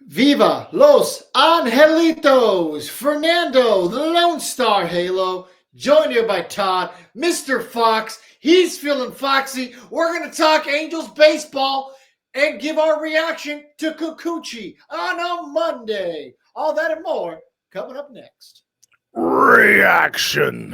Viva Los Angelitos! Fernando, the Lone Star Halo, joined here by Todd, Mr. Fox. He's feeling foxy. We're going to talk Angels baseball and give our reaction to Kikuchi on a Monday. All that and more coming up next. Reaction.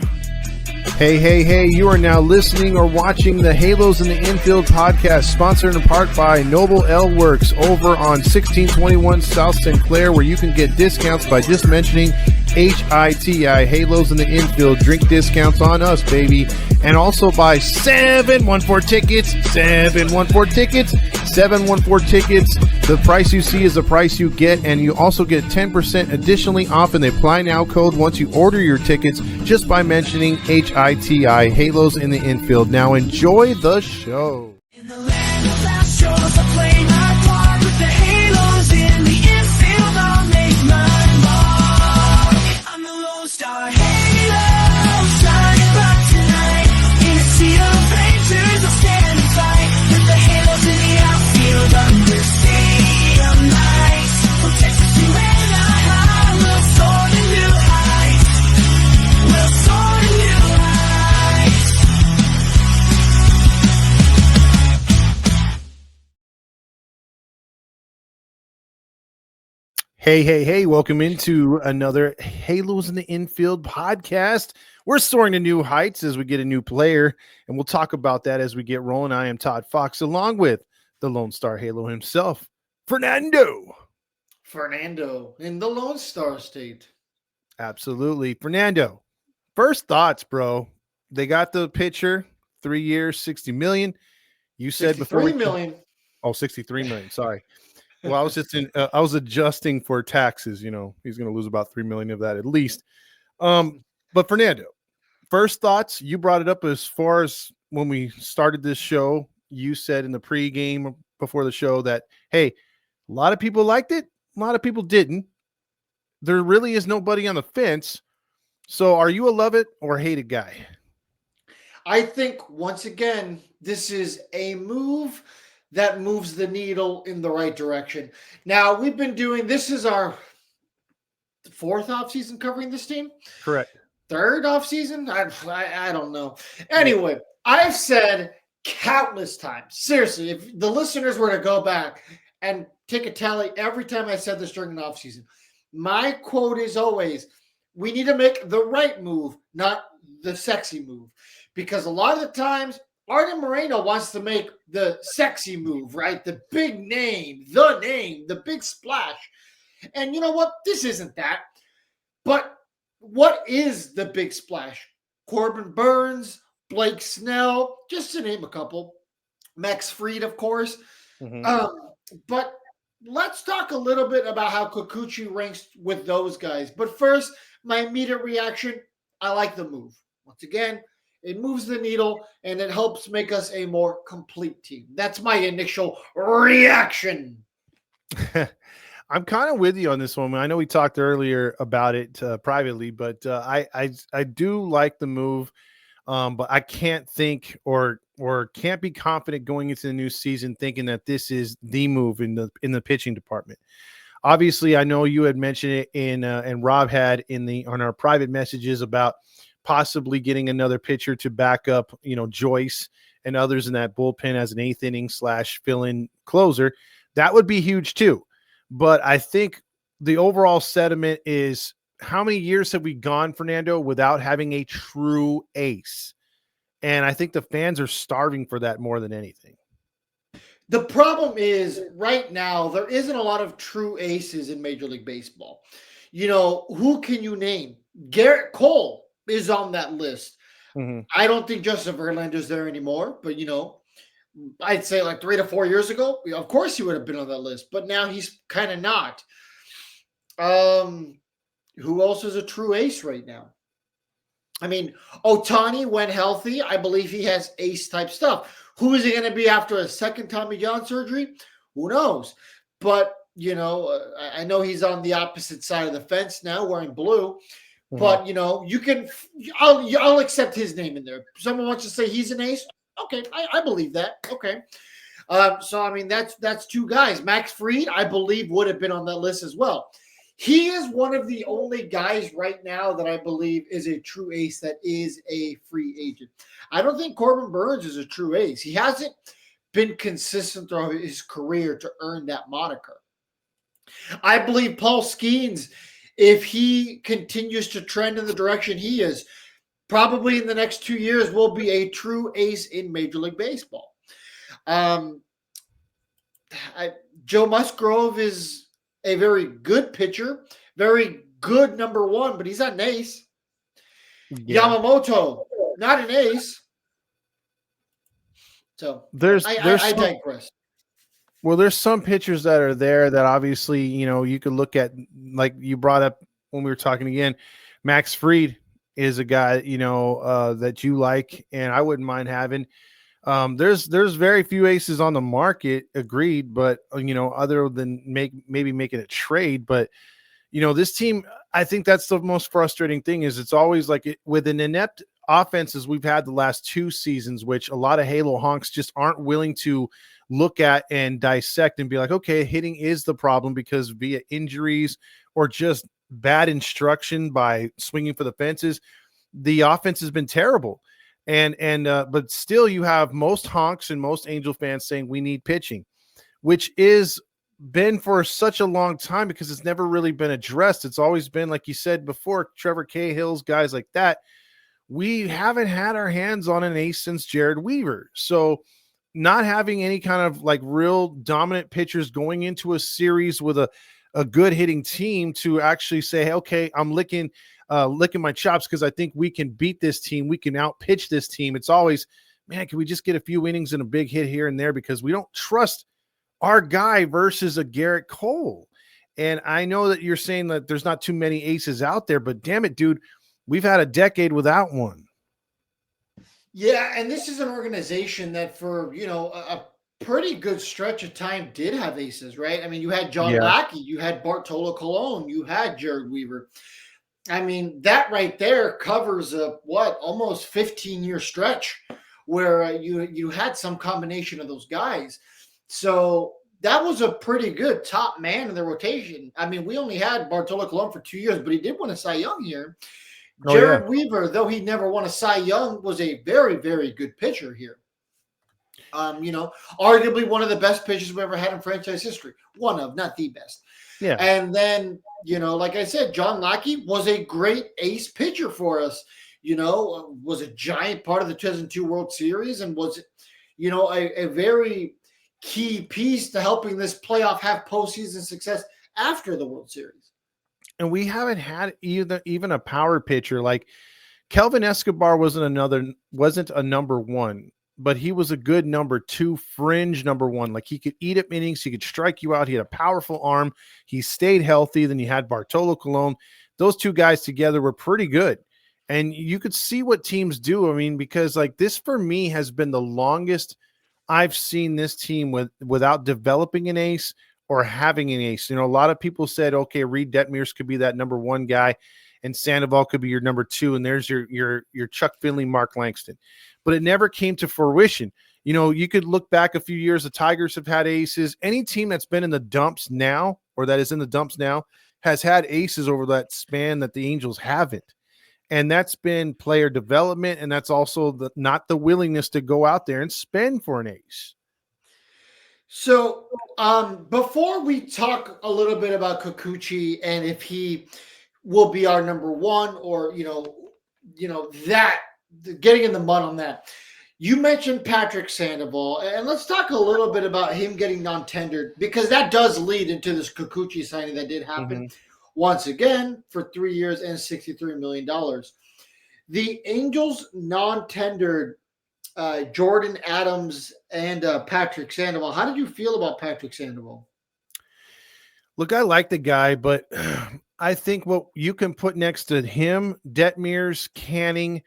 Hey, you are now listening or watching the Halos in the Infield podcast, sponsored in part by Noble L Works over on 1621 South St. Clair, where you can get discounts by just mentioning HITI, Halos in the Infield, drink discounts on us, baby. And also by 714 Tickets, 714 Tickets, 714 Tickets. The price you see is the price you get, and you also get 10% additionally off in the Apply Now code once you order your tickets just by mentioning HITI, Halos in the Infield. Now enjoy the show. In the land of last shows, I play my part with the Halos in the infield. I'll make my mark. I'm the Lone Star Halo, shining bright tonight. In a sea of rangers, I'll stand and fight with the Halos in the outfield under stadium lights. From Texas to Anaheim, we'll soar to new heights. We'll soar to new heights. Hey, welcome into another Halos in the Infield podcast. We're soaring to new heights as we get a new player, and we'll talk about that as we get rolling. I am Todd Fox, along with the Lone Star Halo himself, Fernando. Fernando in the Lone Star State. Absolutely. Fernando, first thoughts, bro. They got the pitcher, 3 years, 60 million. You said before 63 million. 63 million. Sorry. Well, I was adjusting for taxes. You know, he's going to lose about 3 million of that at least. But Fernando, first thoughts. You brought it up as far as when we started this show. You said in the pregame before the show that, hey, a lot of people liked it, a lot of people didn't. There really is nobody on the fence. So, are you a love it or hate it guy? I think, once again, this is a move that moves the needle in the right direction. Now, we've been doing, this is our fourth offseason covering this team. Correct. Third offseason? I don't know. Anyway, I've said countless times, seriously, if the listeners were to go back and take a tally every time I said this during the offseason, my quote is always, we need to make the right move, not the sexy move. Because a lot of the times, Arden Moreno wants to make the sexy move, right? The big name, the big splash. And you know what? This isn't that. But what is the big splash? Corbin Burns, Blake Snell, just to name a couple. Max Fried, of course. But let's talk a little bit about how Kikuchi ranks with those guys. But first, my immediate reaction, I like the move. Once again, it moves the needle, and it helps make us a more complete team. That's my initial reaction. I'm kind of with you on this one. I know we talked earlier about it privately, but I do like the move. But I can't think or can't be confident going into the new season thinking that this is the move in the pitching department. Obviously, I know you had mentioned it and Rob had on our private messages about possibly getting another pitcher to back up, Joyce and others in that bullpen as an eighth inning / fill-in closer. That would be huge too. But I think the overall sentiment is, how many years have we gone, Fernando, without having a true ace? And I think the fans are starving for that more than anything. The problem is, right now, there isn't a lot of true aces in Major League Baseball. Who can you name? Garrett Cole is on that list. I don't think Justin Verlander's there anymore, but I'd say like 3 to 4 years ago, of course he would have been on that list, but now he's kind of not. Who else is a true ace right now? I mean, Ohtani, when healthy, I believe he has ace type stuff. Who is he going to be after a second Tommy John surgery? Who knows? But I know he's on the opposite side of the fence now, wearing blue. But I'll accept his name in there. Someone wants to say he's an ace. Okay, I believe that. Okay. So I mean, that's two guys. Max Fried, I believe, would have been on that list as well. He is one of the only guys right now that I believe is a true ace that is a free agent. I don't think Corbin Burns is a true ace. He hasn't been consistent throughout his career to earn that moniker. I believe Paul Skeens, if he continues to trend in the direction he is, probably in the next 2 years will be a true ace in Major League Baseball. Um, Joe Musgrove is a very good pitcher, very good number one, but he's not an ace. Yeah. Yamamoto, not an ace. So I digress. Well, there's some pitchers that are there that obviously, you could look at, like you brought up when we were talking again. Max Fried is a guy, that you like, and I wouldn't mind having. There's very few aces on the market, agreed, but other than maybe making a trade, but this team, I think that's the most frustrating thing is it's always like with an inept offenses we've had the last 2 seasons, which a lot of Halo honks just aren't willing to look at and dissect and be like, okay, hitting is the problem because via injuries or just bad instruction by swinging for the fences, the offense has been terrible. But still you have most honks and most Angel fans saying we need pitching, which is been for such a long time because it's never really been addressed. It's always been, like you said before, Trevor Cahill's, guys like that. We haven't had our hands on an ace since Jared Weaver. So not having any kind of like real dominant pitchers going into a series with a good hitting team to actually say, hey, okay, I'm licking my chops because I think we can beat this team. We can outpitch this team. It's always, man, can we just get a few innings and a big hit here and there because we don't trust our guy versus a Garrett Cole. And I know that you're saying that there's not too many aces out there, but damn it, dude, we've had a decade without one. Yeah, and this is an organization that for, a pretty good stretch of time did have aces, right? I mean, you had John Lackey, you had Bartolo Colon, you had Jared Weaver. I mean, that right there covers almost 15-year stretch where you had some combination of those guys. So that was a pretty good top man in the rotation. I mean, we only had Bartolo Colon for 2 years, but he did win a Cy Young here. Jared Weaver, though he never won a Cy Young, was a very, very good pitcher here. Arguably one of the best pitchers we ever had in franchise history. One of, not the best. Yeah. And then, like I said, John Lackey was a great ace pitcher for us. Was a giant part of the 2002 World Series and was, a very key piece to helping this playoff have postseason success after the World Series. And we haven't had even a power pitcher like Kelvin Escobar wasn't a number one, but he was a good number 2, fringe number 1. Like he could eat up innings, he could strike you out. He had a powerful arm. He stayed healthy. Then you had Bartolo Colon. Those 2 guys together were pretty good. And you could see what teams do. I mean, because like this for me has been the longest I've seen this team without developing an ace or having an ace. A lot of people said, okay, Reed Detmers could be that number 1 guy and Sandoval could be your number 2. And there's your Chuck Finley, Mark Langston, but it never came to fruition. You could look back a few years. The Tigers have had aces. Any team that's been in the dumps now, or that is in the dumps now, has had aces over that span that the Angels haven't. And that's been player development. And that's also not the willingness to go out there and spend for an ace. So before we talk a little bit about Kikuchi and if he will be our number 1 or, that getting in the mud on that, you mentioned Patrick Sandoval, and let's talk a little bit about him getting non-tendered because that does lead into this Kikuchi signing that did happen once again for 3 years and $63 million. The Angels non-tendered Jordan Adams and Patrick Sandoval. How did you feel about Patrick Sandoval? Look, I like the guy, but I think what you can put next to him, Detmers, Canning,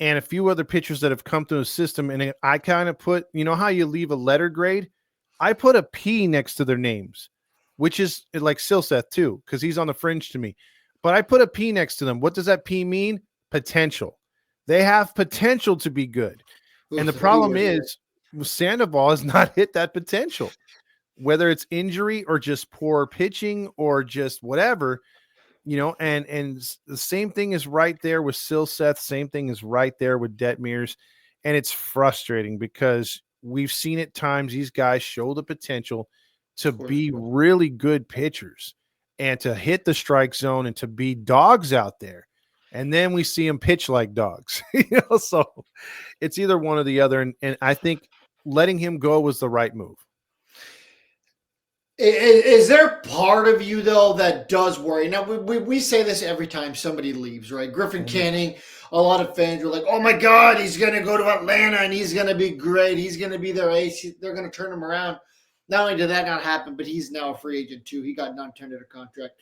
and a few other pitchers that have come through the system, and I kind of put, how you leave a letter grade? I put a P next to their names, which is like Silseth too, because he's on the fringe to me. But I put a P next to them. What does that P mean? Potential. They have potential to be good. And the problem is Sandoval has not hit that potential, whether it's injury or just poor pitching or just whatever, and the same thing is right there with Silseth. Same thing is right there with Detmers. And it's frustrating because we've seen at times these guys show the potential to be really good pitchers and to hit the strike zone and to be dogs out there. And then we see them pitch like dogs, so it's either one or the other. And I think letting him go was the right move. Is there part of you though that does worry? Now we say this every time somebody leaves, right? Griffin Canning, a lot of fans are like, "Oh my God, he's going to go to Atlanta and he's going to be great. He's going to be their ace. They're going to turn him around." Not only did that not happen, but he's now a free agent too. He got non-tendered contract.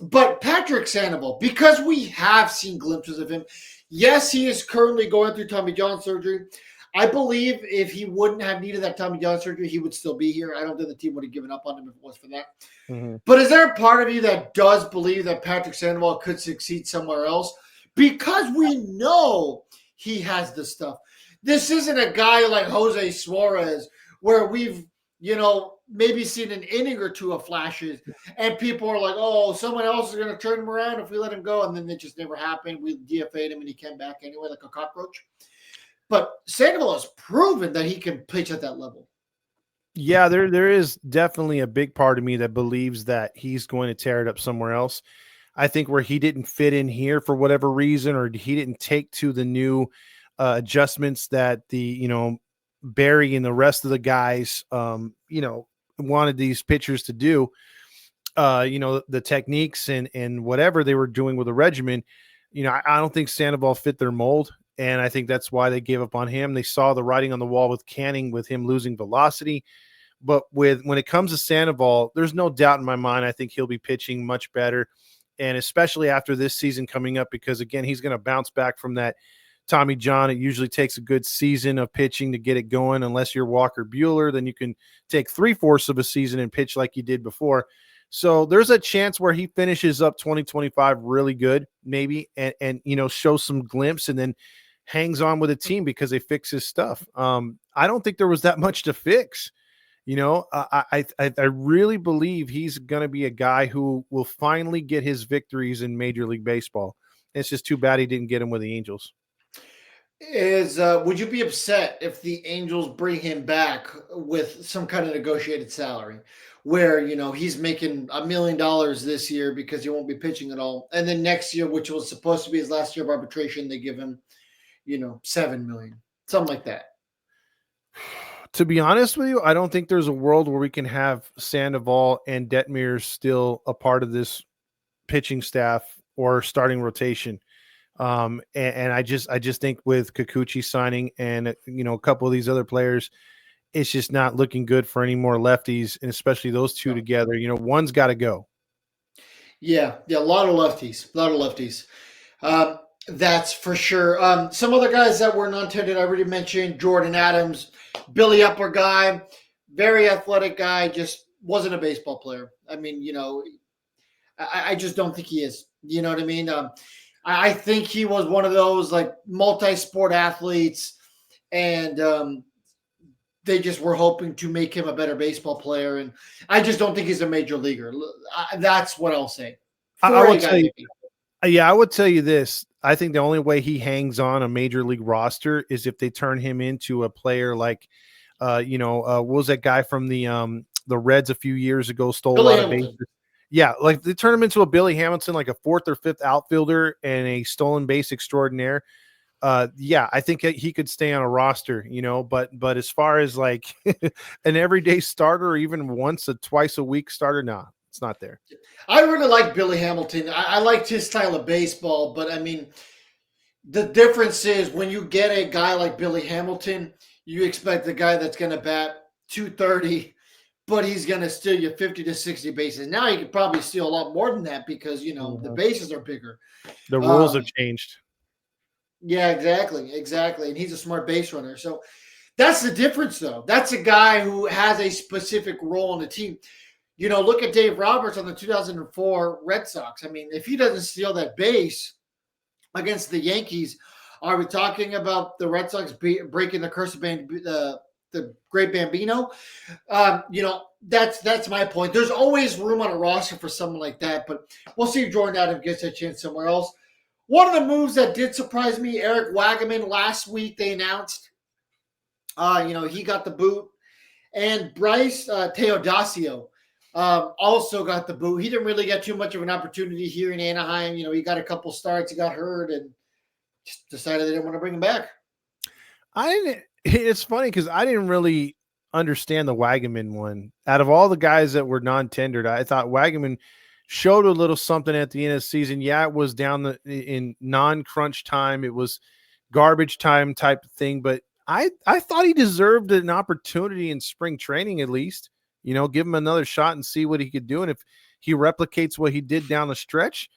But Patrick Sandoval, because we have seen glimpses of him, yes, he is currently going through Tommy John surgery. I believe if he wouldn't have needed that Tommy John surgery, he would still be here. I don't think the team would have given up on him if it was for that. But is there a part of you that does believe that Patrick Sandoval could succeed somewhere else? Because we know he has the stuff. This isn't a guy like Jose Suarez where we've, maybe seen an inning or two of flashes and people are like, "Oh, someone else is going to turn him around if we let him go." And then it just never happened. We DFA'd him and he came back anyway like a cockroach. But Sandoval has proven that he can pitch at that level. Yeah, there is definitely a big part of me that believes that he's going to tear it up somewhere else. I think where he didn't fit in here for whatever reason, or he didn't take to the new adjustments that Barry and the rest of the guys, wanted these pitchers to do, the techniques and whatever they were doing with the regimen. I don't think Sandoval fit their mold. And I think that's why they gave up on him. They saw the writing on the wall with Canning, with him losing velocity. But when it comes to Sandoval, there's no doubt in my mind, I think he'll be pitching much better. And especially after this season coming up, because, again, he's going to bounce back from that Tommy John. It usually takes a good season of pitching to get it going. Unless you're Walker Buehler, then you can take 3/4 of a season and pitch like you did before. So there's a chance where he finishes up 2025 really good, maybe, and show some glimpse and then hangs on with a team because they fix his stuff. I don't think there was that much to fix. I really believe he's going to be a guy who will finally get his victories in Major League Baseball. It's just too bad he didn't get him with the Angels. Would you be upset if the Angels bring him back with some kind of negotiated salary where, he's making $1 million this year because he won't be pitching at all. And then next year, which was supposed to be his last year of arbitration, they give him, $7 million, something like that. To be honest with you, I don't think there's a world where we can have Sandoval and Detmers still a part of this pitching staff or starting rotation. And I just think with Kikuchi signing and, a couple of these other players, it's just not looking good for any more lefties, and especially those two together. One's got to go. Yeah, a lot of lefties. That's for sure. Some other guys that were non-tendered, I already mentioned Jordan Adams, Billy Upper guy, very athletic guy, just wasn't a baseball player. I mean, I just don't think he is. You know what I mean? I think he was one of those like multi-sport athletes, and they just were hoping to make him a better baseball player. And I just don't think he's a major leaguer. That's what I'll say. I would tell you this. I think the only way he hangs on a major league roster is if they turn him into a player like, what was that guy from the Reds a few years ago, stole Billy a lot Hamilton. of bases. Yeah, like they turn him into a Billy Hamilton, like a 4th or 5th outfielder and a stolen base extraordinaire. I think he could stay on a roster, but as far as like an everyday starter or even once or twice a week starter, nah, it's not there. I really like Billy Hamilton. I liked his style of baseball, but I mean, the difference is when you get a guy like Billy Hamilton, you expect the guy that's going to bat 230, but he's going to steal you 50 to 60 bases. Now he could probably steal a lot more than that because, the bases are bigger. The rules have changed. Yeah, exactly. And he's a smart base runner. So that's the difference, though. That's a guy who has a specific role on the team. Look at Dave Roberts on the 2004 Red Sox. I mean, if he doesn't steal that base against the Yankees, Are we talking about the Red Sox breaking the curse of the great Bambino? That's my point. There's always room on a roster for someone like that, but we'll see if Jordan Adams gets a chance somewhere else. One of the moves that did surprise me, Eric Wagaman, last week they announced, he got the boot, and Bryce Teodosio also got the boot. He didn't really get too much of an opportunity here in Anaheim. He got a couple starts, he got hurt, and just decided they didn't want to bring him back. It's funny because I didn't really understand the Wagaman one. Out of all the guys that were non-tendered, I thought Wagaman showed a little something at the end of the season. Yeah, it was down in non-crunch time. It was garbage time type of thing, but I thought he deserved an opportunity in spring training at least. Give him another shot and see what he could do. And if he replicates what he did down the stretch,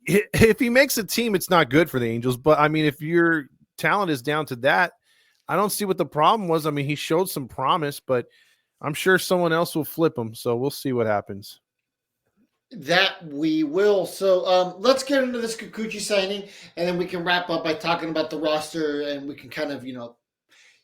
if he makes a team, it's not good for the Angels. But, I mean, if your talent is down to that, I don't see what the problem was. I mean, he showed some promise, but I'm sure someone else will flip him. So we'll see what happens. That we will. So let's get into this Kikuchi signing, and then we can wrap up by talking about the roster, and we can kind of,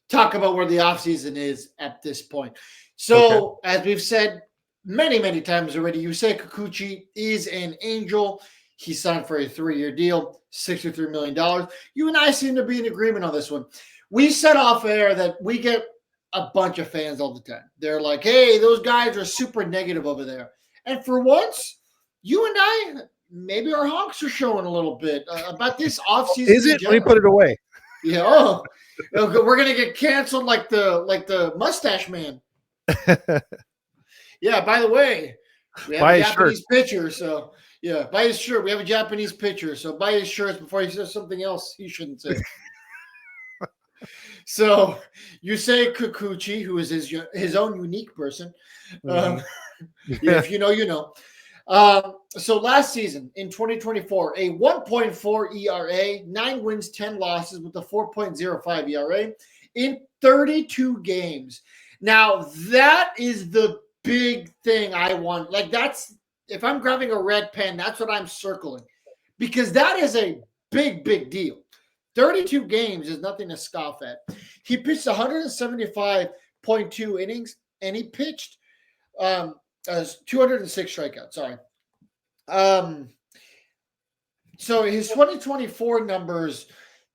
talk about where the offseason is at this point. So, As we've said many, many times already, Yusei Kikuchi is an Angel. He signed for a 3-year deal, $63 million. You and I seem to be in agreement on this one. We said off air that we get a bunch of fans all the time. They're like, hey, those guys are super negative over there. And for once, you and I, maybe our honks are showing a little bit about this offseason. Is it? Let me put it away. Yeah. We're gonna get canceled like the mustache man. Yeah. By the way, we have a Japanese pitcher, so yeah, buy his shirt. We have a Japanese pitcher, so buy his shirts before he says something else he shouldn't say. So you say Kikuchi, who is his own unique person. If you know, you know. So last season in 2024, a 1.4 ERA, 9 wins, 10 losses with a 4.05 ERA in 32 games. Now that is the big thing I want. Like that's, if I'm grabbing a red pen, that's what I'm circling, because that is a big, big deal. 32 games is nothing to scoff at. He pitched 175.2 innings, and he pitched 206 strikeouts. Sorry. So his 2024 numbers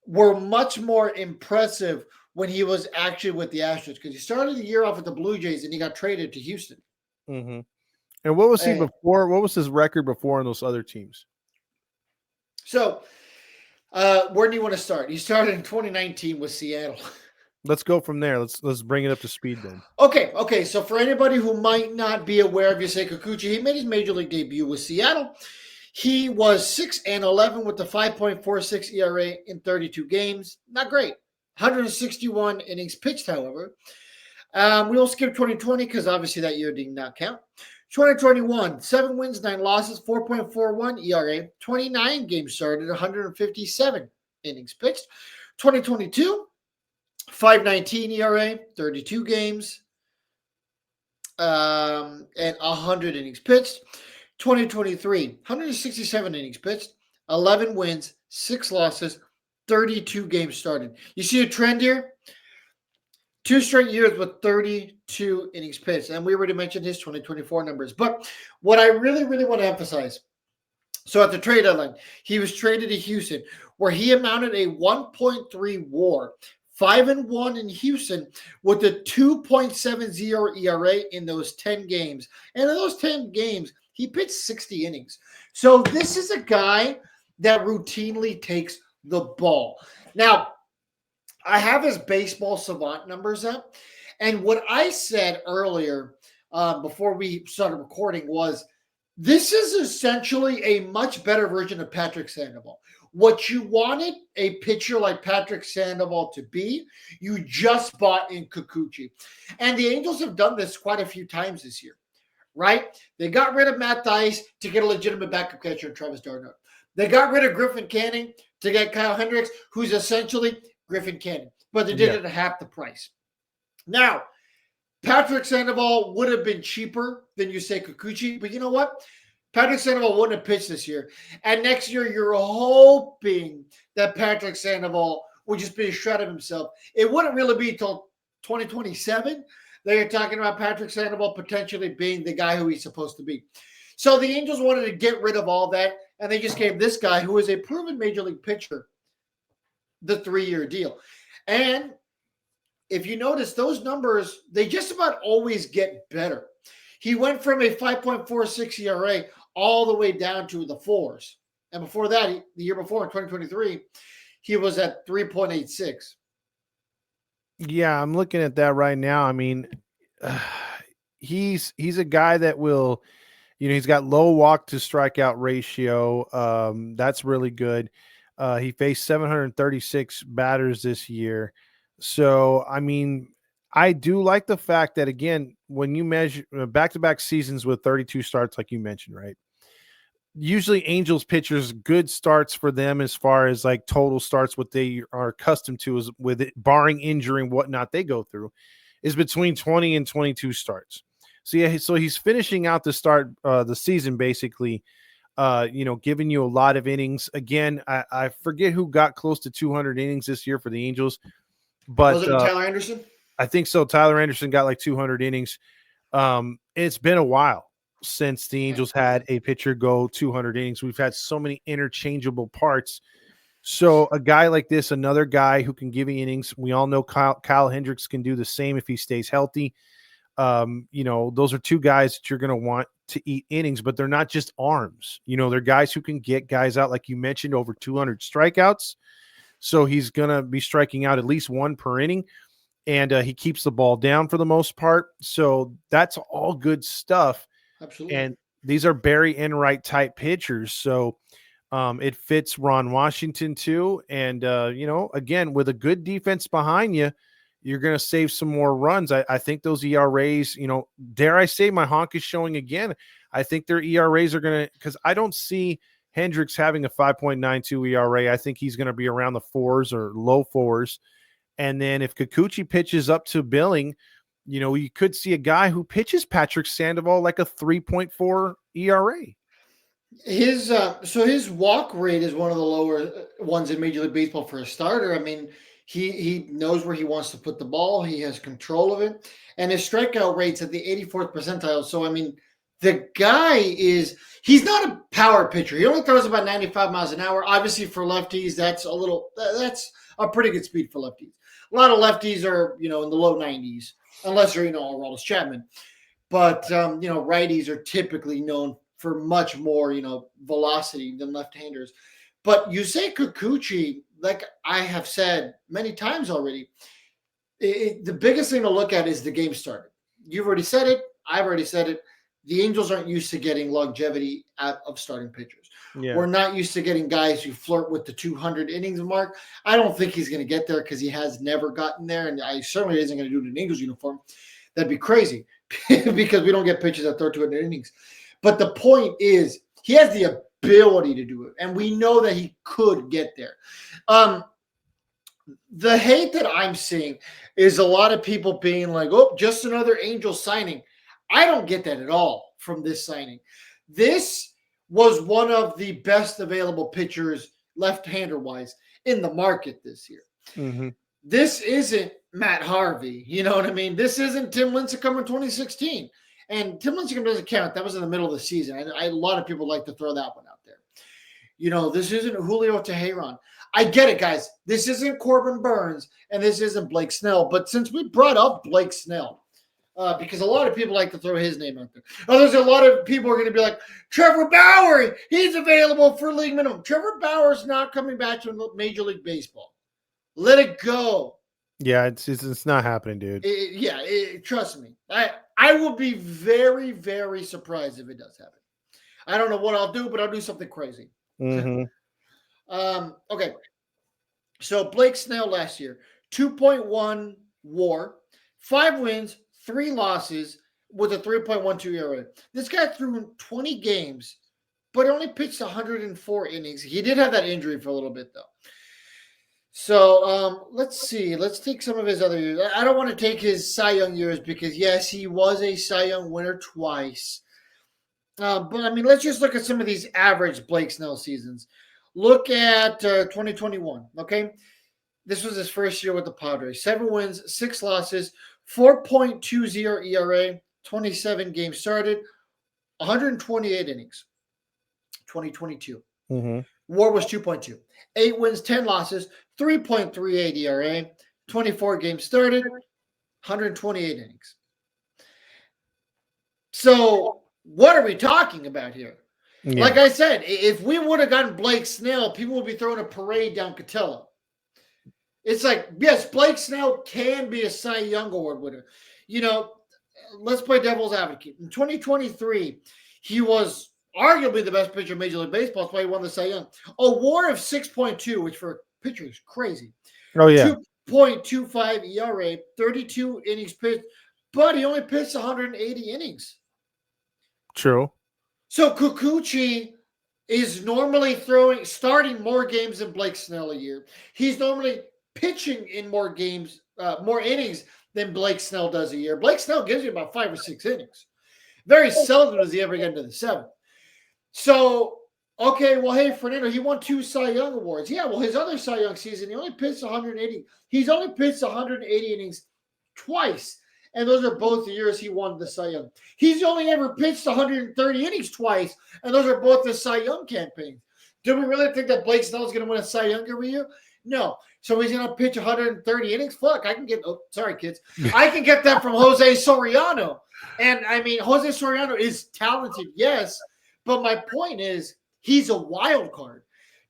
were much more impressive when he was actually with the Astros, because he started the year off with the Blue Jays and he got traded to Houston. Mm-hmm. And what was he before? What was his record before on those other teams? So, where do you want to start? He started in 2019 with Seattle. Let's go from there. Let's bring it up to speed then. Okay. So for anybody who might not be aware of Yusei Kikuchi, he made his major league debut with Seattle. He was 6-11 with the 5.46 ERA in 32 games. Not great. 161 innings pitched, however. We'll skip 2020 because obviously that year did not count. 2021, 7 wins, 9 losses, 4.41 ERA, 29 games started, 157 innings pitched. 2022, 5.19 ERA, 32 games, and 100 innings pitched. 2023, 167 innings pitched, 11 wins, 6 losses, 32 games started. You see a trend here? 2 straight years with 32 innings pitched. And we already mentioned his 2024 numbers. But what I really, really want to emphasize, so at the trade deadline, he was traded to Houston, where he amounted a 1.3 WAR, 5-1 in Houston with a 2.70 ERA in those 10 games. And in those 10 games, he pitched 60 innings. So this is a guy that routinely takes the ball. Now, I have his baseball savant numbers up. And what I said earlier before we started recording was, this is essentially a much better version of Patrick Sandoval. What you wanted a pitcher like Patrick Sandoval to be, you just bought in Kikuchi. And the Angels have done this quite a few times this year, right? They got rid of Matt Dice to get a legitimate backup catcher in Travis d'Arnaud. They got rid of Griffin Canning to get Kyle Hendricks, who's essentially Griffin Canning, but they did it at half the price. Now, Patrick Sandoval would have been cheaper than Yusei Kikuchi, but you know what? Patrick Sandoval wouldn't have pitched this year. And next year, you're hoping that Patrick Sandoval would just be a shred of himself. It wouldn't really be until 2027 that you're talking about Patrick Sandoval potentially being the guy who he's supposed to be. So the Angels wanted to get rid of all that, and they just gave this guy, who is a proven major league pitcher, the 3-year deal. And if you notice, those numbers, they just about always get better. He went from a 5.46 ERA all the way down to the 4s. And before that, the year before, in 2023, he was at 3.86. Yeah, I'm looking at that right now. I mean, he's a guy that will, he's got low walk to strikeout ratio. That's really good. He faced 736 batters this year. So, I mean, I do like the fact that, again, when you measure back-to-back seasons with 32 starts, like you mentioned, right? Usually Angels pitchers, good starts for them as far as like total starts, what they are accustomed to is with it, barring injury and whatnot they go through, is between 20 and 22 starts. So yeah, so he's finishing out the season basically, giving you a lot of innings. Again, I forget who got close to 200 innings this year for the Angels, but was it Tyler Anderson? I think so. Tyler Anderson got like 200 innings. It's been a while since the Angels had a pitcher go 200 innings. We've had so many interchangeable parts. So a guy like this, another guy who can give you innings. We all know Kyle Hendricks can do the same if he stays healthy. Those are two guys that you're going to want to eat innings, but they're not just arms. They're guys who can get guys out, like you mentioned, over 200 strikeouts. So he's going to be striking out at least one per inning. And he keeps the ball down for the most part. So that's all good stuff. Absolutely. And these are Barry Enright type pitchers. So it fits Ron Washington too. And, again, with a good defense behind you, you're going to save some more runs. I think those ERAs, dare I say my honk is showing again. I think their ERAs are going to, because I don't see Hendricks having a 5.92 ERA. I think he's going to be around the 4s or low 4s. And then if Kikuchi pitches up to billing, you could see a guy who pitches Patrick Sandoval like a 3.4 ERA. His walk rate is one of the lower ones in Major League Baseball for a starter. I mean, he knows where he wants to put the ball. He has control of it. And his strikeout rate's at the 84th percentile. So, I mean, the guy he's not a power pitcher. He only throws about 95 miles an hour. Obviously, for lefties, that's a pretty good speed for lefties. A lot of lefties are, in the low 90s, unless you're, Aroldis Chapman. But, righties are typically known for much more, velocity than left-handers. But you say Kikuchi, like I have said many times already, the biggest thing to look at is the game started. You've already said it. I've already said it. The Angels aren't used to getting longevity out of starting pitchers. Yeah. We're not used to getting guys who flirt with the 200 innings mark. I don't think he's going to get there because he has never gotten there, and I certainly isn't going to do it in an Angels uniform. That'd be crazy because we don't get pitchers that throw 200 innings. But the point is, he has the ability to do it, and we know that he could get there. The hate that I'm seeing is a lot of people being like, oh, just another Angel signing. I don't get that at all from this signing. This was one of the best available pitchers, left-hander-wise, in the market this year. Mm-hmm. This isn't Matt Harvey. You know what I mean? This isn't Tim Lincecum in 2016. And Tim Lincecum doesn't count. That was in the middle of the season. A lot of people like to throw that one out there. This isn't Julio Teheran. I get it, guys. This isn't Corbin Burns, and this isn't Blake Snell. But since we brought up Blake Snell, because a lot of people like to throw his name out there. There's a lot of people who are going to be like, Trevor Bauer, he's available for league minimum. Trevor Bauer's not coming back to Major League Baseball. Let it go. Yeah, it's not happening, dude. Trust me. I will be very, very surprised if it does happen. I don't know what I'll do, but I'll do something crazy. Mm-hmm. Okay. So Blake Snell last year, 2.1 WAR, 5 wins, 3 losses with a 3.12 ERA. This guy threw in 20 games, but only pitched 104 innings. He did have that injury for a little bit, though. So let's see. Let's take some of his other years. I don't want to take his Cy Young years because, yes, he was a Cy Young winner twice. But I mean, let's just look at some of these average Blake Snell seasons. Look at 2021. Okay, this was his first year with the Padres. 7 wins, 6 losses, 4.20 ERA, 27 games started, 128 innings. 2022. Mm-hmm. WAR was 2.2. 8 wins, 10 losses, 3.38 ERA, 24 games started, 128 innings. So, what are we talking about here? Yeah. Like I said, if we would have gotten Blake Snell, people would be throwing a parade down Cotillo. It's like, yes, Blake Snell can be a Cy Young Award winner. You know, let's play devil's advocate. In 2023, he was arguably the best pitcher in Major League Baseball. That's why he won the Cy Young. A WAR of 6.2, which for a pitcher is crazy. Oh yeah. 2.25 ERA, 32 innings pitched, but he only pitched 180 innings. True. So Kikuchi is normally starting more games than Blake Snell a year. He's normally pitching in more games, more innings than Blake Snell does a year. Blake Snell gives you about 5 or 6 innings. Very seldom does he ever get into the 7th. So, okay, well, hey, Fernando, he won 2 Cy Young Awards. Yeah, well, his other Cy Young season, he only pitched 180. He's only pitched 180 innings twice. And those are both the years he won the Cy Young. He's only ever pitched 130 innings twice, and those are both the Cy Young campaigns. Do we really think that Blake Snell is going to win a Cy Young every year? No. So he's going to pitch 130 innings? Fuck, I can get – sorry, kids. I can get that from Jose Soriano. And, I mean, Jose Soriano is talented, yes, but my point is he's a wild card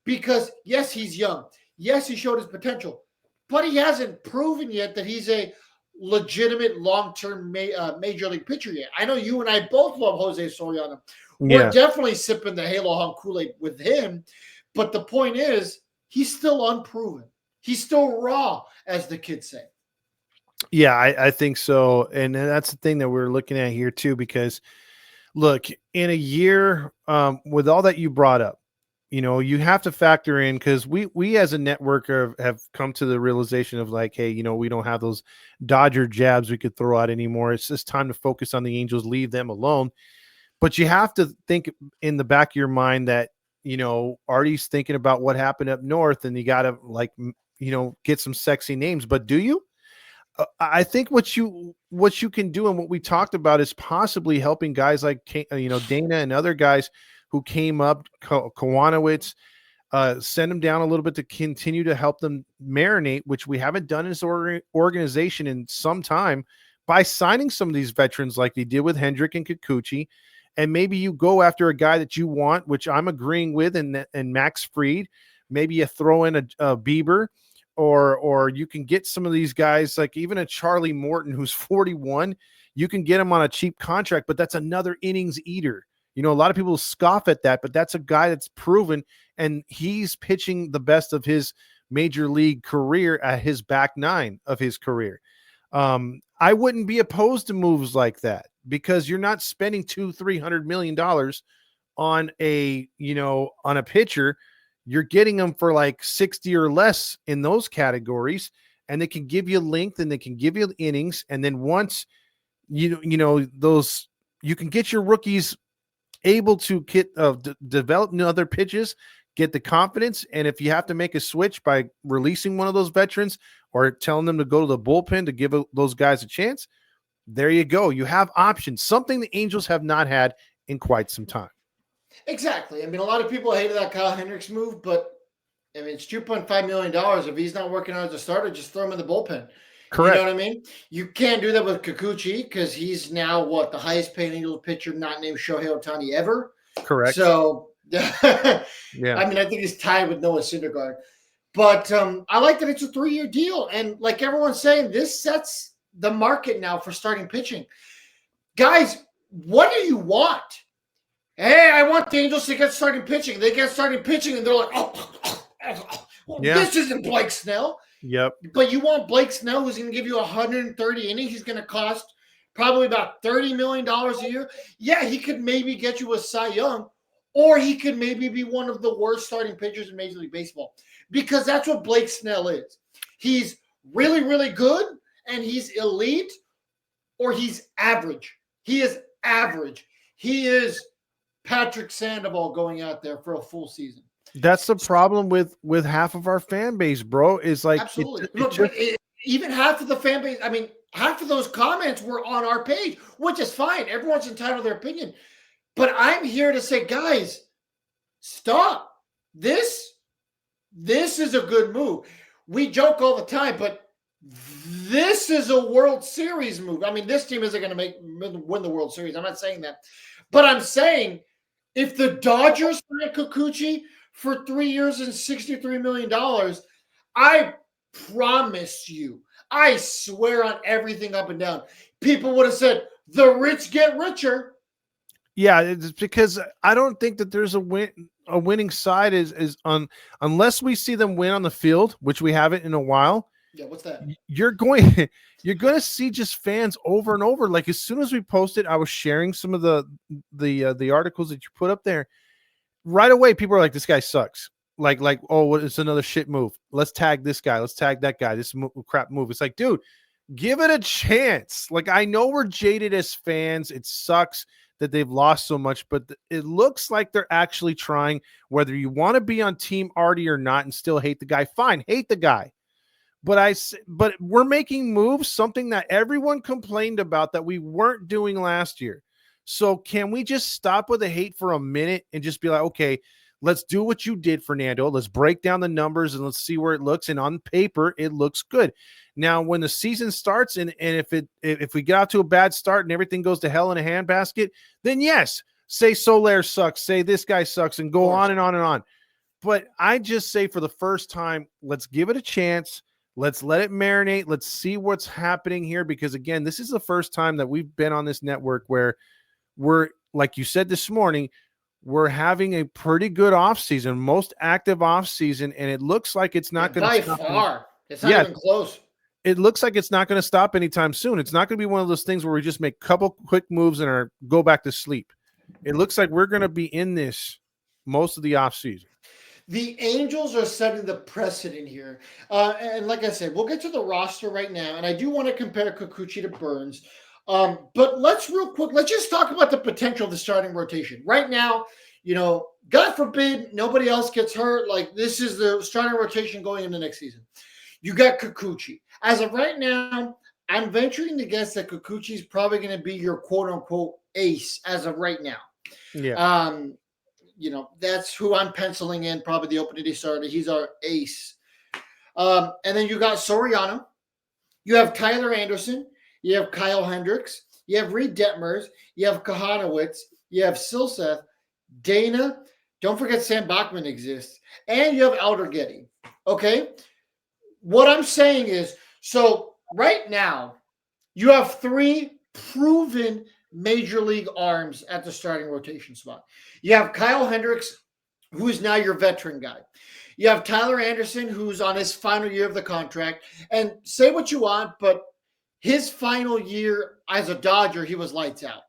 because, yes, he's young. Yes, he showed his potential, but he hasn't proven yet that he's a legitimate long-term major league pitcher yet. I know you and I both love Jose Soriano. We're definitely sipping the Halo Hunk Kool-Aid with him, but the point is he's still unproven. He's still raw, as the kids say. Yeah, I think so. And that's the thing that we're looking at here too, because look, in a year, with all that you brought up, you know, you have to factor in, because we as a network have come to the realization of like, hey, you know, we don't have those Dodger jabs we could throw out anymore. It's just time to focus on the Angels, leave them alone. But you have to think in the back of your mind that, you know, Artie's thinking about what happened up north, and you got to, like, you know, get some sexy names. But do you? I think what you can do, and what we talked about, is possibly helping guys like, you know, Dana and other guys who came up, Kowanowitz, send them down a little bit to continue to help them marinate, which we haven't done in this organization in some time, by signing some of these veterans like they did with Hendrick and Kikuchi. And maybe you go after a guy that you want, which I'm agreeing with, and Max Fried. Maybe you throw in a Bieber, or you can get some of these guys, like even a Charlie Morton, who's 41. You can get him on a cheap contract, but that's another innings eater. You know, a lot of people scoff at that, but that's a guy that's proven, and he's pitching the best of his major league career at his back 9 of his career. I wouldn't be opposed to moves like that, because you're not spending $200-300 million on a pitcher. You're getting them for like 60 or less in those categories, and they can give you length and they can give you innings. And then once you can get your rookies able to develop new other pitches, get the confidence. And if you have to make a switch by releasing one of those veterans or telling them to go to the bullpen to give those guys a chance, there you go. You have options, something the Angels have not had in quite some time. Exactly. I mean, a lot of people hated that Kyle Hendricks move, but I mean, it's $2.5 million. If he's not working out as a starter, just throw him in the bullpen. Correct. You know what I mean? You can't do that with Kikuchi, because he's now the highest paid Angels pitcher not named Shohei Ohtani ever. Correct. So, yeah. I mean, I think he's tied with Noah Syndergaard. But I like that it's a 3-year deal. And like everyone's saying, this sets the market now for starting pitching. Guys, what do you want? Hey, I want the Angels to get starting pitching. They get starting pitching, and they're like, this isn't Blake Snell. Yep. But you want Blake Snell, who's going to give you 130 innings. He's going to cost probably about $30 million a year. Yeah, he could maybe get you a Cy Young, or he could maybe be one of the worst starting pitchers in Major League Baseball, because that's what Blake Snell is. He's really, really good, and he's elite, or he's average. He is average. He is Patrick Sandoval going out there for a full season. That's the problem with half of our fan base, bro. Is like Absolutely. it Look, just, even half of the fan base, I mean, half of those comments were on our page, which is fine. Everyone's entitled to their opinion. But I'm here to say, guys, stop. This is a good move. We joke all the time, but this is a World Series move. I mean, this team isn't going to win the World Series. I'm not saying that. But I'm saying if the Dodgers sign Kikuchi for 3 years and $63 million, I promise you, I swear on everything up and down, people would have said, the rich get richer. yeah, it's because I don't think that there's a winning side is unless we see them win on the field, which we haven't in a while. Yeah, what's that? You're going to see just fans over and over. Like as soon as we posted, I was sharing some of the articles that you put up there. Right away, people are like, "This guy sucks." Like, oh, it's another shit move. Let's tag this guy. Let's tag that guy. This crap move. It's like, dude, give it a chance. Like, I know we're jaded as fans. It sucks that they've lost so much, but it looks like they're actually trying. Whether you want to be on Team Artie or not and still hate the guy, fine, hate the guy. But we're making moves, something that everyone complained about that we weren't doing last year. So can we just stop with the hate for a minute and just be like, okay, let's do what you did, Fernando. Let's break down the numbers and let's see where it looks. And on paper, it looks good. Now, when the season starts and if we get out to a bad start and everything goes to hell in a handbasket, then yes, say Soler sucks, say this guy sucks, and go on and on and on. But I just say for the first time, let's give it a chance. Let's let it marinate. Let's see what's happening here. Because again, this is the first time that we've been on this network where we're, like you said this morning, we're having a pretty good offseason, most active offseason, and it looks like it's not going to stop. By far. It's not even close. It looks like it's not going to stop anytime soon. It's not going to be one of those things where we just make a couple quick moves and go back to sleep. It looks like we're going to be in this most of the offseason. The Angels are setting the precedent here. And like I said, we'll get to the roster right now. And I do want to compare Kikuchi to Burns. But let's just talk about the potential of the starting rotation. Right now, God forbid nobody else gets hurt. Like this is the starting rotation going into next season. You got Kikuchi. As of right now, I'm venturing to guess that Kikuchi is probably going to be your quote unquote ace as of right now. Yeah. That's who I'm penciling in, probably the opening day starter. He's our ace. And then you got Soriano. You have Tyler Anderson. You have Kyle Hendricks. You have Reed Detmers. You have Kahanowitz. You have Silseth. Dana. Don't forget Sam Bachman exists. And you have Elder Getty. Okay? What I'm saying is, so right now, you have 3 proven major league arms at the starting rotation spot. You have Kyle Hendricks, who is now your veteran guy. You have Tyler Anderson, who's on his final year of the contract. And say what you want, but his final year as a Dodger, he was lights out.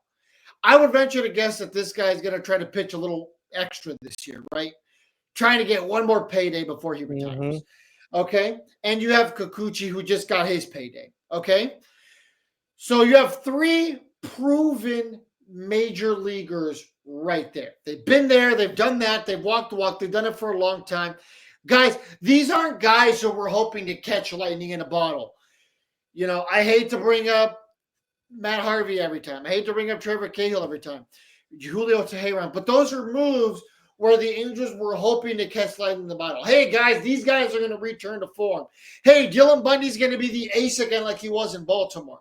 I would venture to guess that this guy is going to try to pitch a little extra this year, right? Trying to get one more payday before he retires. Mm-hmm. Okay? And you have Kikuchi, who just got his payday. Okay? So you have 3 proven major leaguers right there. They've been there. They've done that. They've walked the walk. They've done it for a long time. Guys, these aren't guys who we're hoping to catch lightning in a bottle. I hate to bring up Matt Harvey every time. I hate to bring up Trevor Cahill every time. Julio Teheran. But those are moves where the Angels were hoping to catch lightning in the bottle. Hey, guys, these guys are going to return to form. Hey, Dylan Bundy's going to be the ace again like he was in Baltimore.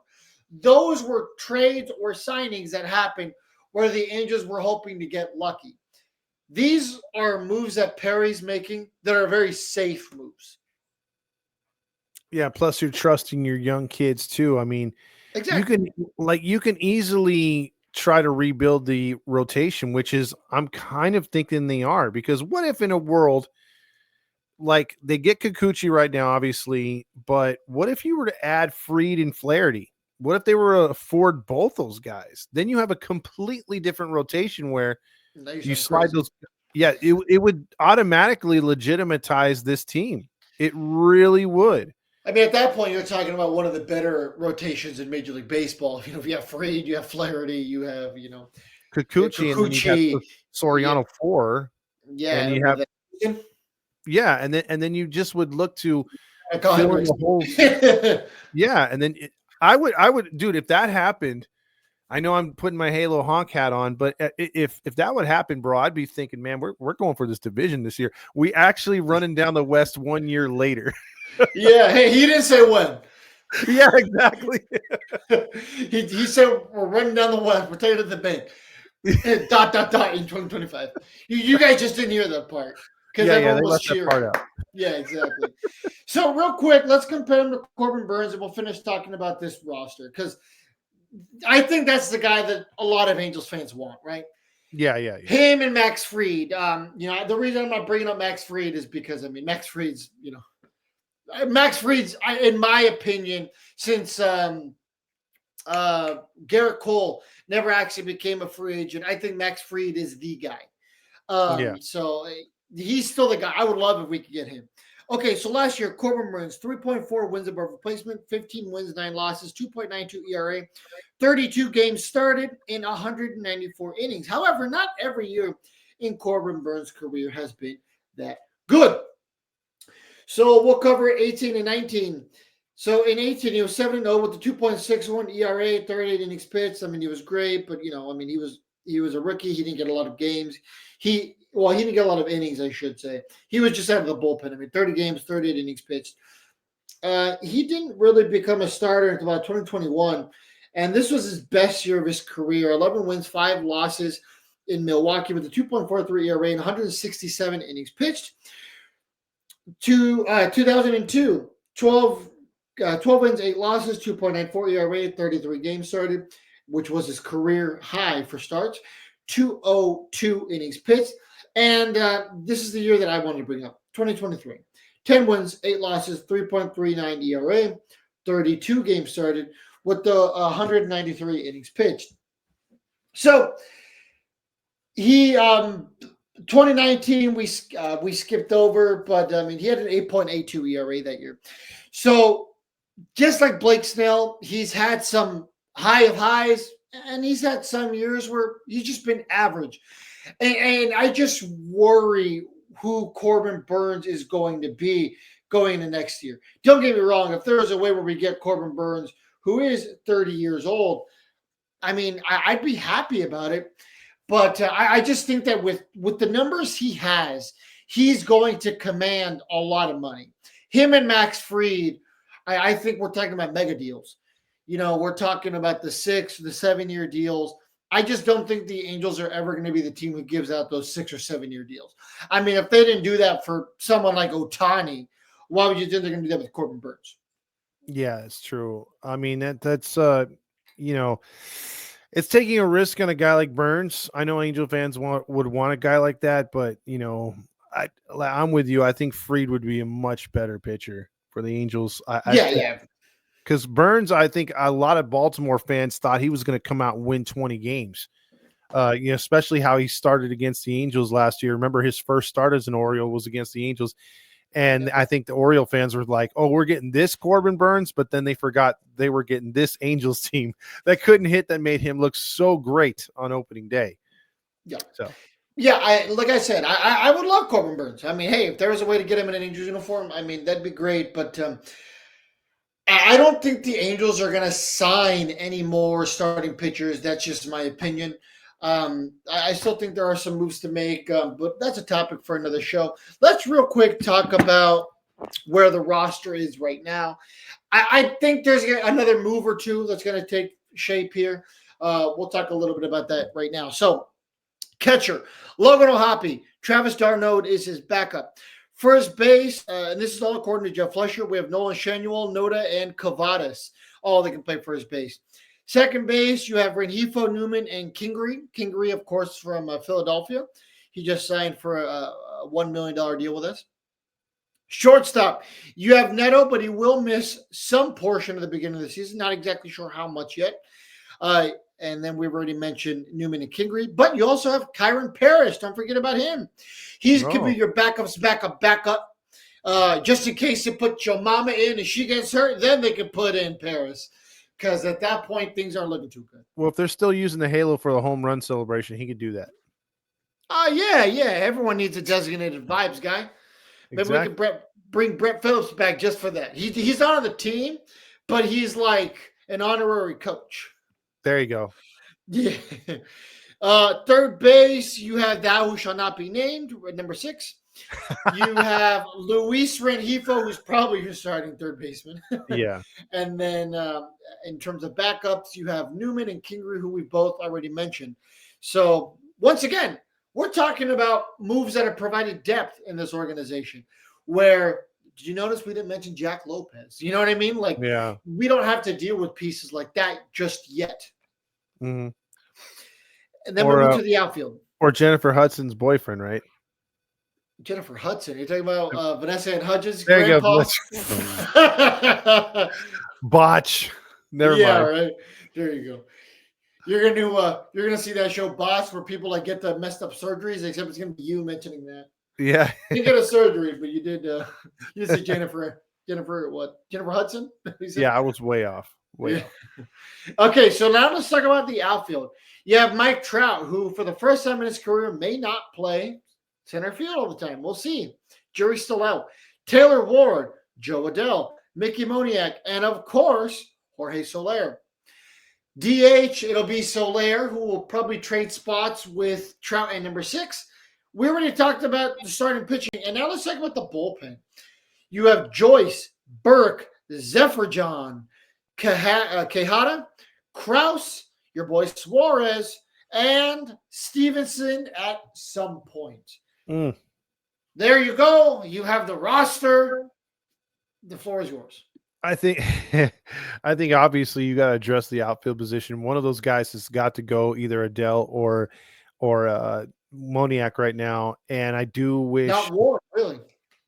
Those were trades or signings that happened where the Angels were hoping to get lucky. These are moves that Perry's making that are very safe moves. Yeah, plus you're trusting your young kids too. I mean, exactly. You can easily try to rebuild the rotation, which is I'm kind of thinking they are, because what if in a world like they get Kikuchi right now, obviously, but what if you were to add Fried and Flaherty? What if they were to afford both those guys? Then you have a completely different rotation where you slide those. Yeah, it would automatically legitimatize this team. It really would. I mean, at that point, you're talking about one of the better rotations in Major League Baseball. If you have Fried, you have Flaherty, you have, Kikuchi, and then you have Kikuchi. Soriano 4, Yeah, and you with have and then you just would look to go fill ahead, in the holes. Rick. Yeah, and then I would, dude, if that happened, I know I'm putting my Halo honk hat on, but if that would happen, bro, I'd be thinking, man, we're going for this division this year. We actually running down the West 1 year later. Yeah, hey, he didn't say when. Yeah, exactly. he said we're running down the West. We're taking it to the bank. Dot in 2025. You guys just didn't hear that part because Yeah, everyone they was left that cheering. part out. Yeah, exactly. So real quick, let's compare him to Corbin Burns, and we'll finish talking about this roster because I think that's the guy that a lot of Angels fans want, right? Yeah. Him and Max Fried. The reason I'm not bringing up Max Fried is because Max Fried's, in my opinion, since Garrett Cole never actually became a free agent, I think Max Fried is the guy. Yeah. So he's still the guy. I would love if we could get him. Okay, so last year, Corbin Burns, 3.4 wins above replacement, 15 wins, 9 losses, 2.92 ERA, 32 games started in 194 innings. However, not every year in Corbin Burns' career has been that good. So we'll cover 18 and 19. So in 18, he was 7-0 with the 2.61 ERA, 38 innings pitched. He was great, but he was a rookie. He didn't get a lot of games. He didn't get a lot of innings, I should say. He was just out of the bullpen. 30 games, 38 innings pitched. He didn't really become a starter until about 2021, and this was his best year of his career. 11 wins, 5 losses in Milwaukee with a 2.43 ERA and 167 innings pitched. 2002, 12 wins, 8 losses, 2.94 ERA, 33 games started, which was his career high for starts. 202 innings pitched. And this is the year that I wanted to bring up, 2023. 10 wins, 8 losses, 3.39 ERA, 32 games started with the 193 innings pitched. So he 2019 we skipped over, but he had an 8.82 ERA that year. So just like Blake Snell, he's had some high of highs, and he's had some years where he's just been average. And I just worry who Corbin Burns is going to be going into next year. Don't get me wrong. If there's a way where we get Corbin Burns, who is 30 years old, I'd be happy about it. But I just think that with the numbers he has, he's going to command a lot of money. Him and Max Fried, I think we're talking about mega deals. We're talking about the 6, the 7-year deals. I just don't think the Angels are ever going to be the team who gives out those 6 or 7-year deals. If they didn't do that for someone like Ohtani, why would you think they're going to do that with Corbin Burns? Yeah, it's true. That's it's taking a risk on a guy like Burns. I know Angel fans would want a guy like that, but I'm with you. I think Fried would be a much better pitcher for the Angels. Yeah. Because Burns, I think a lot of Baltimore fans thought he was going to come out and win 20 games. Especially how he started against the Angels last year. Remember, his first start as an Oriole was against the Angels. And I think the Oriole fans were like, oh, we're getting this Corbin Burns, but then they forgot they were getting this Angels team that couldn't hit, that made him look so great on opening day. Yeah. So. Yeah, like I said, I would love Corbin Burns. Hey, if there was a way to get him in an Angels uniform, that'd be great. But I don't think the Angels are going to sign any more starting pitchers. That's just my opinion. I still think there are some moves to make, but that's a topic for another show. Let's real quick talk about where the roster is right now. I think there's another move or two that's going to take shape here. We'll talk a little bit about that right now. So, catcher, Logan O'Hoppe. Travis d'Arnaud is his backup. First base, and this is all according to Jeff Fletcher, we have Nolan Shanuel, Noda, and Kavadas. All they can play first base. Second base, you have Rengifo, Newman, and Kingery. Kingery, of course, from Philadelphia. He just signed for a $1 million deal with us. Shortstop, you have Neto, but he will miss some portion of the beginning of the season. Not exactly sure how much yet. And then we've already mentioned Newman and Kingery. But you also have Kyron Paris. Don't forget about him. He could be your backup's backup. Just in case you put your mama in and she gets hurt, then they can put in Paris. because at that point things aren't looking too good. Well, if they're still using the halo for the home run celebration, he could do that. Yeah. Everyone needs a designated vibes guy. Maybe we Exactly. can bring Brett Phillips back just for that. He's not on the team, but he's like an honorary coach. There you go. Yeah. Third base, you have thou who shall not be named, number 6. You have Luis Rengifo, who's probably your starting third baseman. Yeah. And then in terms of backups, you have Newman and Kingery, who we both already mentioned. So once again, we're talking about moves that have provided depth in this organization. Where did you notice we didn't mention Jack Lopez? You know what I mean? Like, Yeah. we don't have to deal with pieces like that just yet. Mm-hmm. And then we move to the outfield. Or Jennifer Hudson's boyfriend, right? Jennifer Hudson. You're talking about Vanessa and Hudgens' There you grandpa? go. Botch. Never mind. Right. There you go. You're gonna see that show Boss where people like get the messed up surgeries, except it's gonna be you mentioning that. Yeah. You didn't get a surgery, but you did you see Jennifer Hudson? Yeah, I was way off. Way off. Okay, so now let's talk about the outfield. You have Mike Trout, who for the first time in his career may not play center field all the time. We'll see. Jury's still out. Taylor Ward, Joe Adell, Mickey Moniak, and of course, Jorge Soler. DH, it'll be Soler, who will probably trade spots with Trout and number 6. We already talked about the starting pitching, and now let's talk about the bullpen. You have Joyce, Burke, Zephyr-John, Quijada, Krause, your boy Suarez, and Stevenson at some point. There you go. You have the roster. The floor is yours. I think obviously you got to address the outfield position. One of those guys has got to go, either Adele or Moniak right now. And I do wish not Ward, really.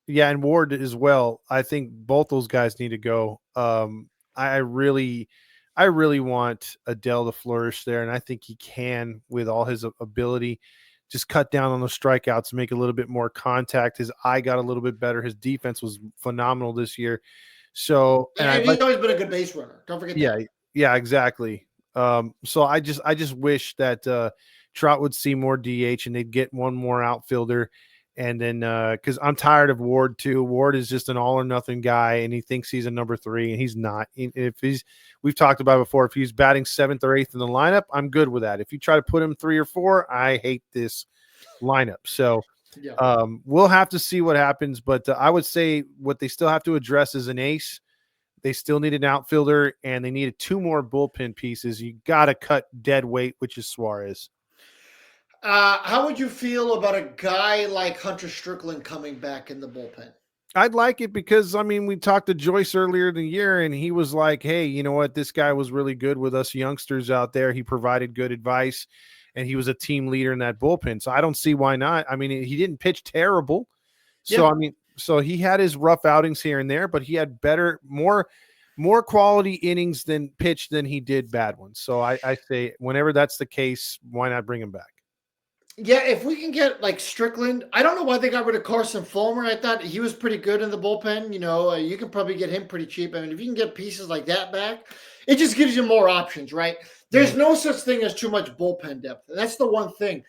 Yeah, and Ward as well. I think both those guys need to go. I really want Adele to flourish there, and I think he can with all his ability. Just cut down on the strikeouts, make a little bit more contact. His eye got a little bit better. His defense was phenomenal this year. So, and he's always been a good base runner. Don't forget that. Yeah, exactly. So I just wish that Trout would see more DH and they'd get one more outfielder. And then because I'm tired of Ward too. Ward is just an all or nothing guy, and he thinks he's a number 3, and he's not. We've talked about it before. If he's batting 7th or 8th in the lineup, I'm good with that. If you try to put him 3 or 4, I hate this lineup. So we'll have to see what happens. But I would say what they still have to address is an ace. They still need an outfielder, and they needed 2 more bullpen pieces. You got to cut dead weight, which is Suarez. How would you feel about a guy like Hunter Strickland coming back in the bullpen? I'd like it because, I mean, we talked to Joyce earlier in the year, and he was like, hey, you know what? This guy was really good with us youngsters out there. He provided good advice, and he was a team leader in that bullpen. So I don't see why not. I mean, he didn't pitch terrible. So, I mean, so he had his rough outings here and there, but he had more quality innings than pitch than he did bad ones. So I say whenever that's the case, why not bring him back? Yeah, if we can get like Strickland, I don't know why they got rid of Carson Fulmer. I thought he was pretty good in the bullpen. You know, you can probably get him pretty cheap. I mean, if you can get pieces like that back, it just gives you more options, right? There's no such thing as too much bullpen depth. And that's the one thing.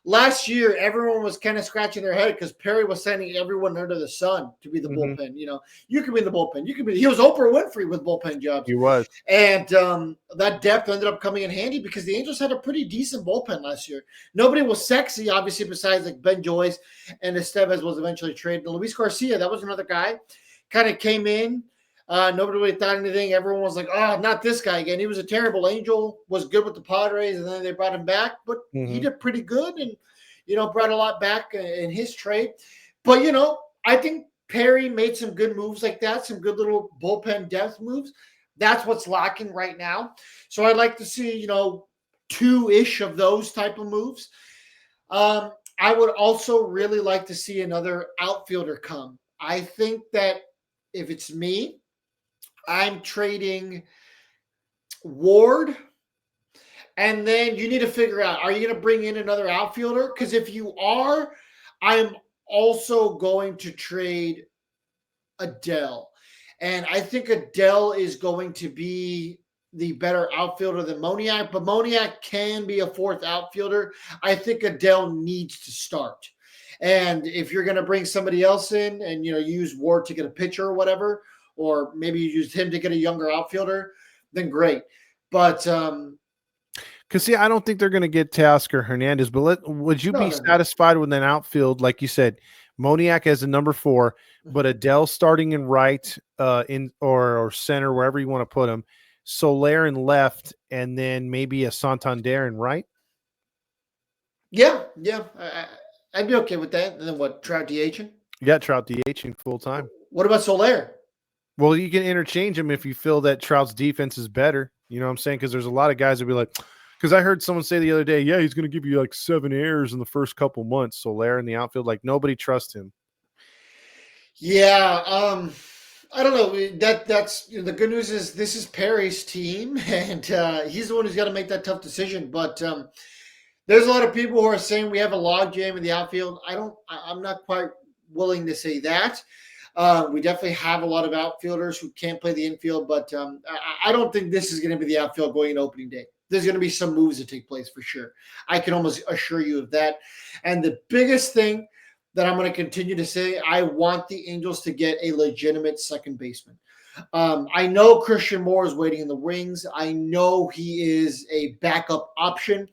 Last year, everyone was kind of scratching their head because Perry was sending everyone under the sun to be the bullpen. You know, you could be in the bullpen. He was Oprah Winfrey with bullpen jobs. He was. And that depth ended up coming in handy because the Angels had a pretty decent bullpen last year. Nobody was sexy, obviously, besides like Ben Joyce, and Estevez was eventually traded. And Luis Garcia, that was another guy, kind of came in. Nobody really thought anything. Everyone was like, oh, not this guy again. He was a terrible Angel, was good with the Padres, and then they brought him back. But he did pretty good and, you know, brought a lot back in his trade. But, you know, I think Perry made some good moves like that, some good little bullpen depth moves. That's what's lacking right now. So I'd like to see, you know, 2-ish of those type of moves. I would also really like to see another outfielder come. I think that if it's me, I'm trading Ward, and then you need to figure out, are you going to bring in another outfielder? Because if you are, I'm also going to trade Adele. And I think Adele is going to be the better outfielder than Moniak, but Moniak can be a fourth outfielder. I think Adele needs to start. And if you're going to bring somebody else in and, use Ward to get a pitcher or whatever, or maybe you use him to get a younger outfielder, then great. But because see, I don't think they're going to get Teoscar Hernandez, but would you be satisfied with an outfield, like you said, Moniak as a number 4, but Adele starting in right, in or center, wherever you want to put him, Soler in left, and then maybe a Santander in right? Yeah. I'd be okay with that. And then what, Trout DHing? Yeah, Trout DHing full time. What about Soler? Well, you can interchange them if you feel that Trout's defense is better. You know what I'm saying? Because there's a lot of guys that be like, because I heard someone say the other day, yeah, he's going to give you like 7 errors in the first couple months. Soler in the outfield, like nobody trusts him. Yeah, I don't know. That's the good news is this is Perry's team, and he's the one who's got to make that tough decision. But there's a lot of people who are saying we have a logjam in the outfield. I'm not quite willing to say that. We definitely have a lot of outfielders who can't play the infield, but I don't think this is going to be the outfield going into opening day. There's going to be some moves that take place for sure. I can almost assure you of that. And the biggest thing that I'm going to continue to say, I want the Angels to get a legitimate second baseman. I know Christian Moore is waiting in the wings. I know he is a backup option,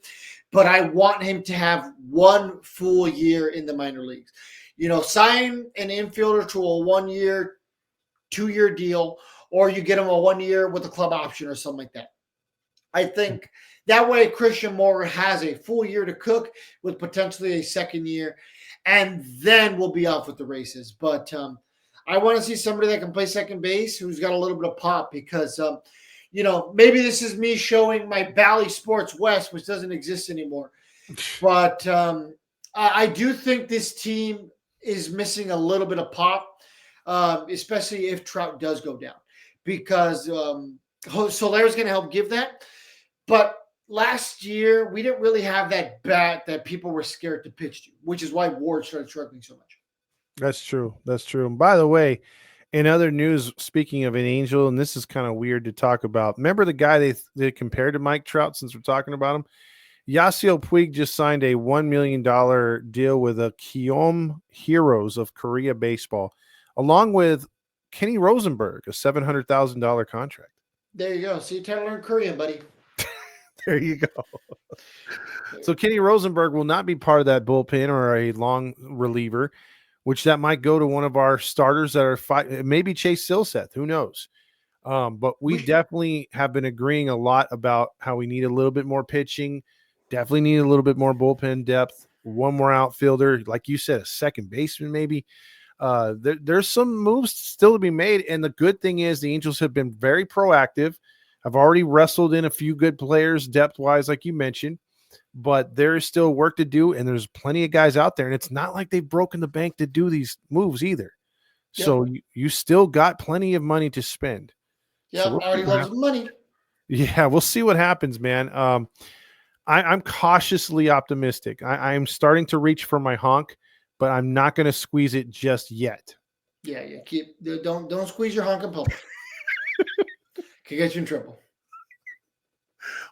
but I want him to have 1 full year in the minor leagues. Sign an infielder to a 1-year, 2-year deal, or you get him a 1 year with a club option or something like that. I think that way Christian Moore has a full year to cook with potentially a second year, and then we'll be off with the races. But I want to see somebody that can play second base who's got a little bit of pop because, maybe this is me showing my Bally Sports West, which doesn't exist anymore. But I do think this team is missing a little bit of pop, especially if Trout does go down, because Soler is going to help give that. But last year, we didn't really have that bat that people were scared to pitch to, which is why Ward started struggling so much. That's true. That's true. And by the way, in other news, speaking of an Angel, and this is kind of weird to talk about. Remember the guy they compared to Mike Trout, since we're talking about him? Yasiel Puig just signed a $1 million deal with the Kiom Heroes of Korea Baseball, along with Kenny Rosenberg, a $700,000 contract. There you go. So you trying to learn Korean, buddy. There you go. So Kenny Rosenberg will not be part of that bullpen or a long reliever, which that might go to one of our starters that are fighting. Maybe Chase Silseth. Who knows? But we definitely have been agreeing a lot about how we need a little bit more pitching. Definitely need a little bit more bullpen depth. One more outfielder, like you said, a second baseman maybe. There's some moves still to be made, and the good thing is the Angels have been very proactive. I've already wrestled in a few good players depth-wise, like you mentioned, but there is still work to do, and there's plenty of guys out there, and it's not like they've broken the bank to do these moves either. Yep. So you still got plenty of money to spend. Yeah, so already loves money. Yeah, we'll see what happens, man. I'm cautiously optimistic. I'm starting to reach for my honk, but I'm not going to squeeze it just yet. Yeah. Don't squeeze your honk in public. Can get you in trouble.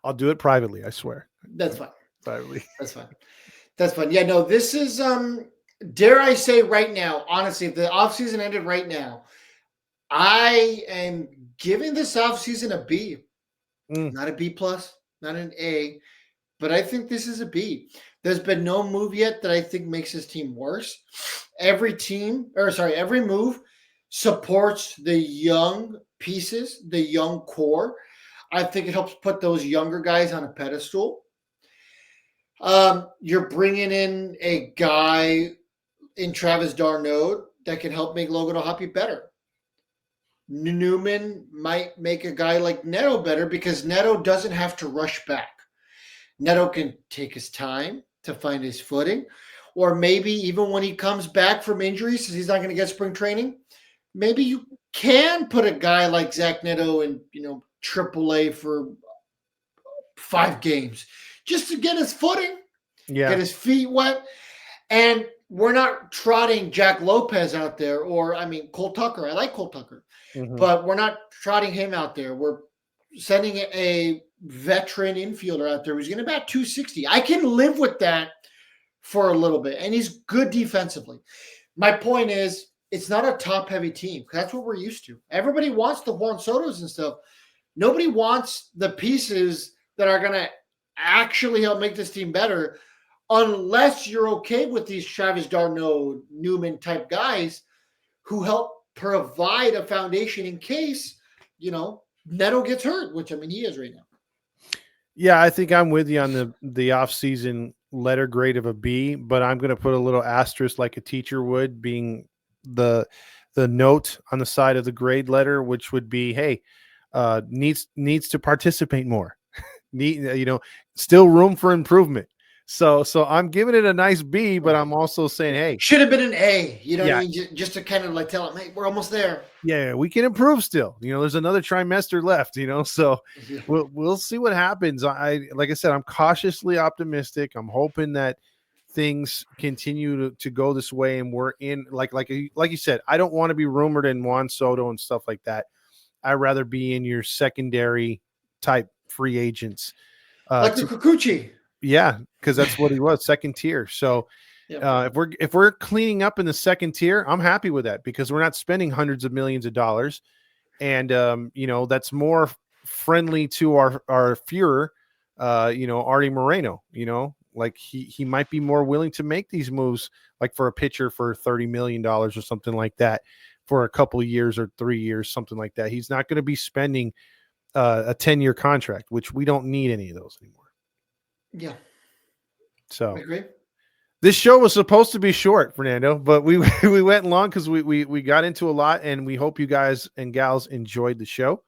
I'll do it privately, I swear. That's fine. Privately. That's fine. Yeah, no, this is dare I say right now, honestly, if the offseason ended right now, I am giving this offseason a B. Not a B plus, not an A, but I think this is a B. There's been no move yet that I think makes this team worse. Every move supports the young pieces, the young core. I think it helps put those younger guys on a pedestal. You're bringing in a guy in Travis d'Arnaud that can help make Logan O'Hoppe better. Newman might make a guy like Neto better because Neto doesn't have to rush back. Neto can take his time to find his footing, or maybe even when he comes back from injuries, since he's not going to get spring training, maybe you can put a guy like Zach Neto in, AAA for 5 games just to get his footing, get his feet wet. And we're not trotting Jack Lopez out there Cole Tucker. I like Cole Tucker, but we're not trotting him out there. We're sending a veteran infielder out there who's going to bat 260. I can live with that for a little bit, and he's good defensively. My point is, it's not a top-heavy team. That's what we're used to. Everybody wants the Juan Sotos and stuff. Nobody wants the pieces that are going to actually help make this team better, unless you're okay with these Travis d'Arnaud, Newman type guys who help provide a foundation in case, Neto gets hurt, which, I mean, he is right now. Yeah, I think I'm with you on the off-season letter grade of a B, but I'm going to put a little asterisk like a teacher would, being the note on the side of the grade letter, which would be, hey, needs to participate more. Still room for improvement. So I'm giving it a nice B, but I'm also saying, hey, should have been an A. You know yeah. what I mean? Just to kind of like tell him, hey, we're almost there. Yeah, we can improve still. There's another trimester left. So we'll see what happens. Like I said, I'm cautiously optimistic. I'm hoping that things continue to go this way, and we're in like you said. I don't want to be rumored in Juan Soto and stuff like that. I'd rather be in your secondary type free agents, like the Kikuchi. Yeah, because that's what he was, second tier. So if we're cleaning up in the second tier, I'm happy with that, because we're not spending hundreds of millions of dollars, and that's more friendly to our Führer, Artie Moreno. Like he might be more willing to make these moves, like for a pitcher for $30 million or something like that for a couple of years or 3 years, something like that. He's not going to be spending a 10-year contract, which we don't need any of those anymore. Yeah. So I agree. This show was supposed to be short, Fernando, but we went long because we got into a lot, and we hope you guys and gals enjoyed the show.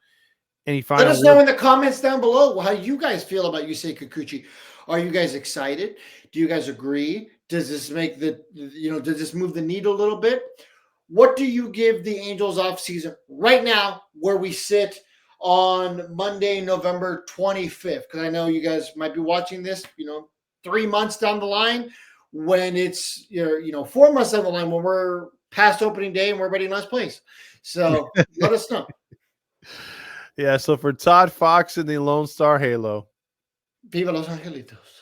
Any final Let us know in the comments down below how you guys feel about Yusei Kikuchi. Are you guys excited? Do you guys agree? Does this make does this move the needle a little bit? What do you give the Angels offseason right now, where we sit on Monday, November 25th? Because I know you guys might be watching this, 3 months down the line, when it's 4 months down the line, when we're past opening day and we're ready in last place. So let us know. Yeah, so for Todd Fox and the Lone Star Halo, Viva Los Angelitos.